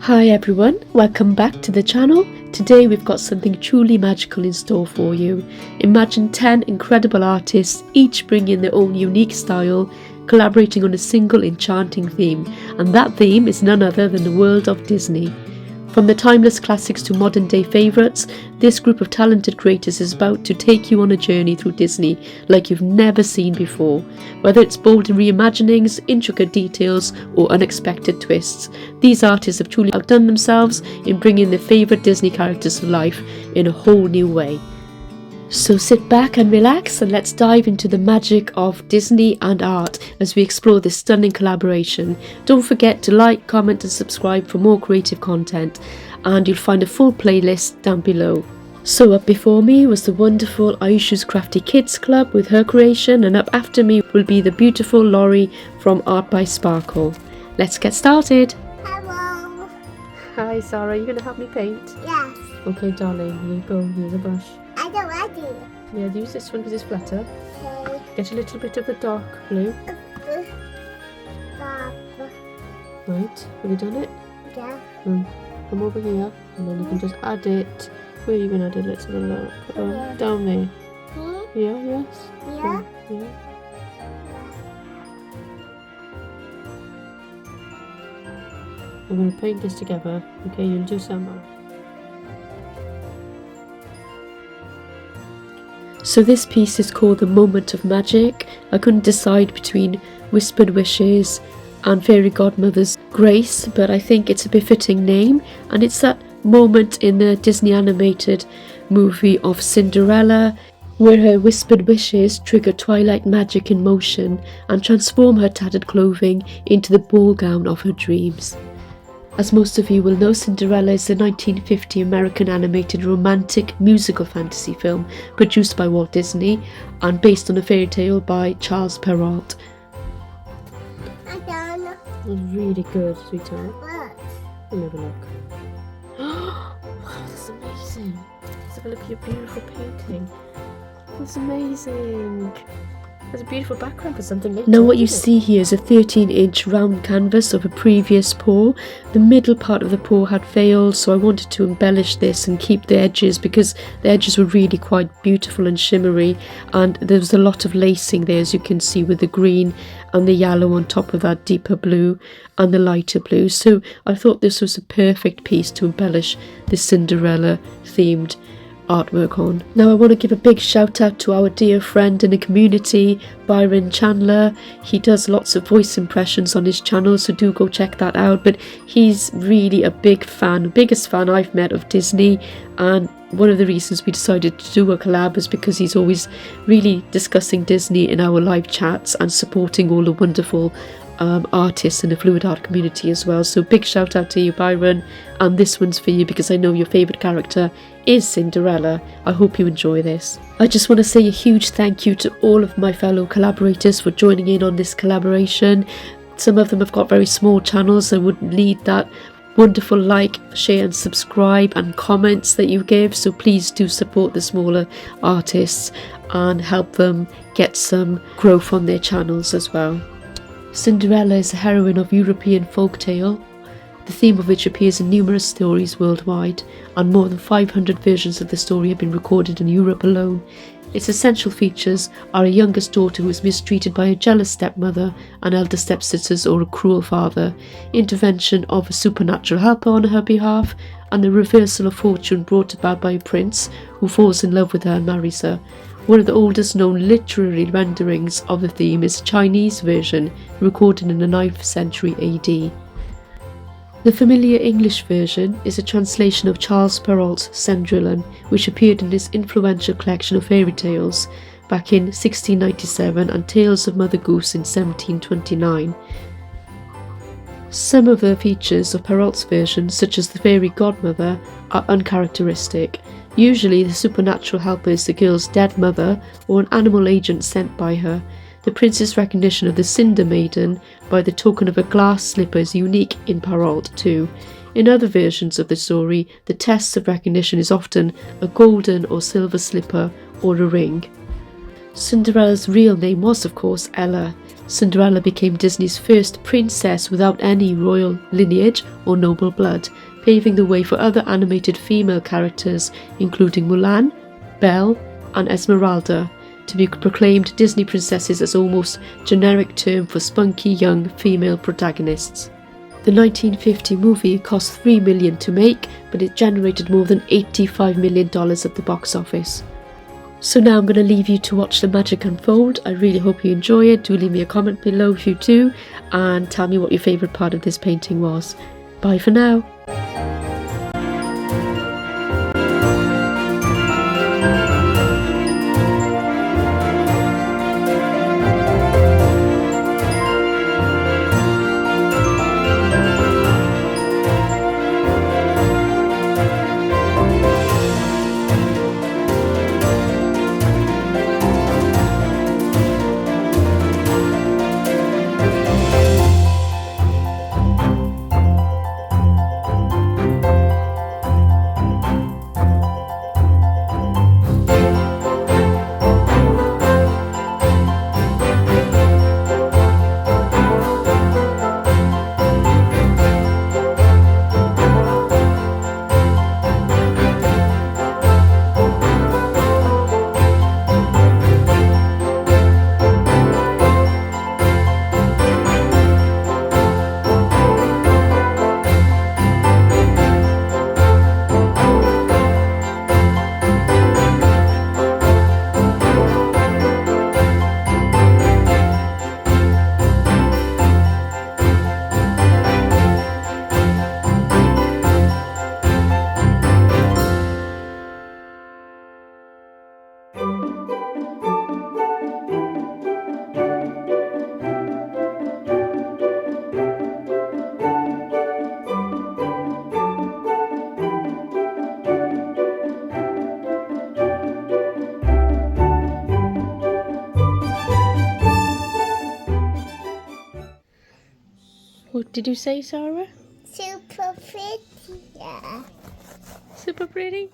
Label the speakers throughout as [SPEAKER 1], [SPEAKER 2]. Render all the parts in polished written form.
[SPEAKER 1] Hi everyone, welcome back to the channel. Today we've got something truly magical in store for you. Imagine 10 incredible artists, each bringing their own unique style, collaborating on a single enchanting theme, and that theme is none other than the world of Disney. From the timeless classics to modern day favourites, this group of talented creators is about to take you on a journey through Disney like you've never seen before. Whether it's bold reimaginings, intricate details or unexpected twists, these artists have truly outdone themselves in bringing their favourite Disney characters to life in a whole new way. So sit back and relax and let's dive into the magic of Disney and art as we explore this stunning collaboration. Don't forget to like, comment and subscribe for more creative content, and you'll find a full playlist down below. So up before me was the wonderful Ayushu's Crafty Kids Club with her creation, and up after me will be the beautiful Laurie from Art by Sparkle. Let's get started.
[SPEAKER 2] Hello.
[SPEAKER 1] Hi Sarah, you gonna help me paint?
[SPEAKER 2] Yes.
[SPEAKER 1] Okay darling, here you go, here's a brush.
[SPEAKER 2] I don't want to.
[SPEAKER 1] Yeah, use this one because it's flatter.
[SPEAKER 2] Okay.
[SPEAKER 1] Get a little bit of the dark blue.
[SPEAKER 2] Stop.
[SPEAKER 1] Right, have you done it?
[SPEAKER 2] Yeah.
[SPEAKER 1] Come over here and then you can just add it. Where are you going to add it? Let's have a look.
[SPEAKER 2] Yeah.
[SPEAKER 1] Down there.
[SPEAKER 2] Here?
[SPEAKER 1] Yeah, yes.
[SPEAKER 2] Here?
[SPEAKER 1] Yeah. We're going to paint this together. Okay, you'll do some. So this piece is called The Moment of Magic. I couldn't decide between Whispered Wishes and Fairy Godmother's Grace, but I think it's a befitting name, and it's that moment in the Disney animated movie of Cinderella where her whispered wishes trigger twilight magic in motion and transform her tattered clothing into the ball gown of her dreams. As most of you will know, Cinderella is a 1950 American animated romantic musical fantasy film produced by Walt Disney and based on a fairy tale by Charles Perrault.
[SPEAKER 2] I'm done.
[SPEAKER 1] It was really good, sweetheart.
[SPEAKER 2] What?
[SPEAKER 1] We'll have a look. Wow, that's amazing. Let's have a look at your beautiful painting. That's amazing. There's a beautiful background for something later. Now what you see here is a 13-inch round canvas of a previous pour. The middle part of the pour had failed, so I wanted to embellish this and keep the edges because the edges were really quite beautiful and shimmery, and there was a lot of lacing there, as you can see, with the green and the yellow on top of that deeper blue and the lighter blue. So I thought this was a perfect piece to embellish the Cinderella themed artwork on. Now I want to give a big shout out to our dear friend in the community, Byron Chandler. He does lots of voice impressions on his channel, so do go check that out. But he's really a big fan, biggest fan I've met of Disney, and one of the reasons we decided to do a collab is because he's always really discussing Disney in our live chats and supporting all the wonderful artists in the fluid art community as well. So big shout out to you, Byron, and this one's for you because I know your favourite character is Cinderella. I hope you enjoy this. I just want to say a huge thank you to all of my fellow collaborators for joining in on this collaboration. Some of them have got very small channels and would need that wonderful like, share and subscribe and comments that you give, so please do support the smaller artists and help them get some growth on their channels as well. Cinderella is a heroine of European folktale, the theme of which appears in numerous stories worldwide, and more than 500 versions of the story have been recorded in Europe alone. Its essential features are a youngest daughter who is mistreated by a jealous stepmother, and elder stepsisters or a cruel father, intervention of a supernatural helper on her behalf, and the reversal of fortune brought about by a prince who falls in love with her and marries her. One of the oldest known literary renderings of the theme is a Chinese version recorded in the 9th century AD. The familiar English version is a translation of Charles Perrault's Cinderella, which appeared in his influential collection of fairy tales back in 1697 and Tales of Mother Goose in 1729. Some of the features of Perrault's version, such as the fairy godmother, are uncharacteristic. Usually the supernatural helper is the girl's dead mother or an animal agent sent by her. The prince's recognition of the Cinder Maiden by the token of a glass slipper is unique in Perrault too. In other versions of the story, the test of recognition is often a golden or silver slipper or a ring. Cinderella's real name was, of course, Ella. Cinderella became Disney's first princess without any royal lineage or noble blood, paving the way for other animated female characters including Mulan, Belle and Esmeralda to be proclaimed Disney princesses as almost generic term for spunky young female protagonists. The 1950 movie cost $3 million to make, but it generated more than $85 million at the box office. So now I'm going to leave you to watch the magic unfold. I really hope you enjoy it. Do leave me a comment below if you do, and tell me what your favourite part of this painting was. Bye for now. What did you say, Sarah?
[SPEAKER 2] Super pretty. Yeah.
[SPEAKER 1] Super pretty?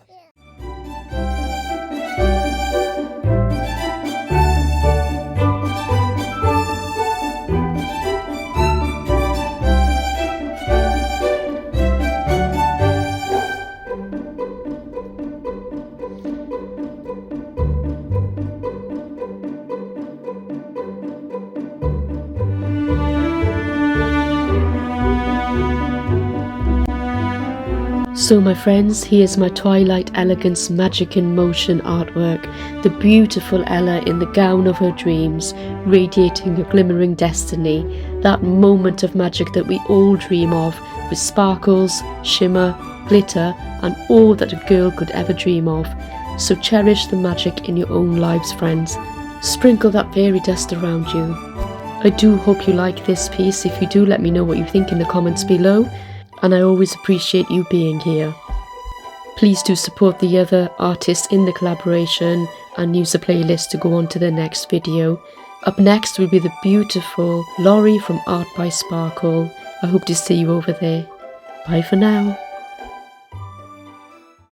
[SPEAKER 1] So my friends, here's my Twilight Elegance Magic in Motion artwork. The beautiful Ella in the gown of her dreams, radiating a glimmering destiny. That moment of magic that we all dream of, with sparkles, shimmer, glitter, and all that a girl could ever dream of. So cherish the magic in your own lives, friends. Sprinkle that fairy dust around you. I do hope you like this piece. If you do, let me know what you think in the comments below. And I always appreciate you being here. Please do support the other artists in the collaboration and use the playlist to go on to the next video. Up next will be the beautiful Laurie from Art by Sparkle. I hope to see you over there. Bye for now.